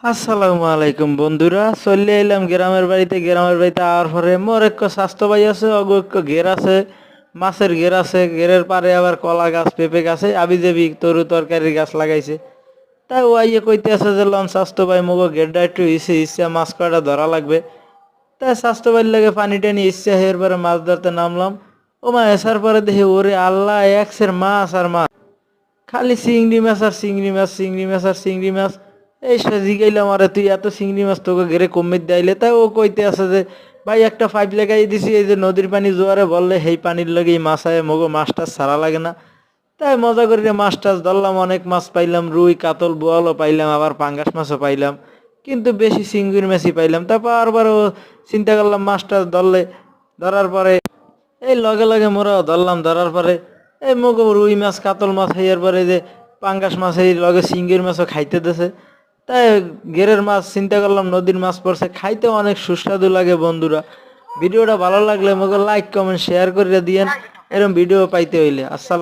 আসসালামু আলাইকুম বন্ধুরা, চলে এলাম গ্রামের বাড়িতে আর পরে মোর এক স্বাস্থ্য ভাই আছে, অগৈক্য ঘের আছে, মাছের ঘের আছে, ঘেরের পারে আবার কলা গাছ, পেঁপে গাছে, আবি যাবি তরু তরকারির গাছ লাগাইছে। তাই ও আইয়ে কইতে আছে যে লন স্বাস্থ্য ভাই মগো ঘেরটা একটু ইচ্ছা মাছ কয়টা ধরা লাগবে। তাই স্বাস্থ্য ভাইয়ের লাগে পানি টানি ইচ্ছা হের পরে মাছ ধরতে নামলাম। ও মা এসার পরে দেখি ওরে আল্লাহ, একসের মাছ আর মাছ, খালি চিংড়ি মাছ আর চিংড়ি মাছ, চিংড়ি মাছ আর চিংড়ি মাছ। এই জিগাইলাম, আরে তুই এত চিংড়ি মাছ তোকে ঘেরে কমিয়ে দাইলে? তাই ও কইতে আছে যে ভাই একটা পাইপ লাগাই দিছি, এই যে নদীর পানি জোয়ারে বললে সেই পানির লগেই মাছ আয়, মগো মাছ টাছ ছাড়া লাগে না। তাই মজা করে মাছ টাছ ধরলাম, অনেক মাছ পাইলাম, রুই কাতল বোয়ালও পাইলাম, আবার পাঙ্গাস মাছও পাইলাম, কিন্তু বেশি চিংড়ি মাছই পাইলাম। তারপর আরবারও চিন্তা করলাম মাছ টাছ ধরলে, ধরার পরে এই লগে লগে মোরাও ধরলাম, ধরার পরে এই মগ রুই মাছ কাতল মাছ হইয়ার পরে যে পাঙ্গাস মাছ এই লগে চিংড়ির মাছও খাইতে দেছে। তাই ঘেরের মাছ চিন্তা করলাম নদীর মাছ পড়ছে, খাইতে অনেক সুস্বাদু লাগে। বন্ধুরা, ভিডিওটা ভালো লাগলে মগ লাইক কমেন্ট শেয়ার করে দিয়েন, এরকম ভিডিও পাইতে হইলে। আসসালাম।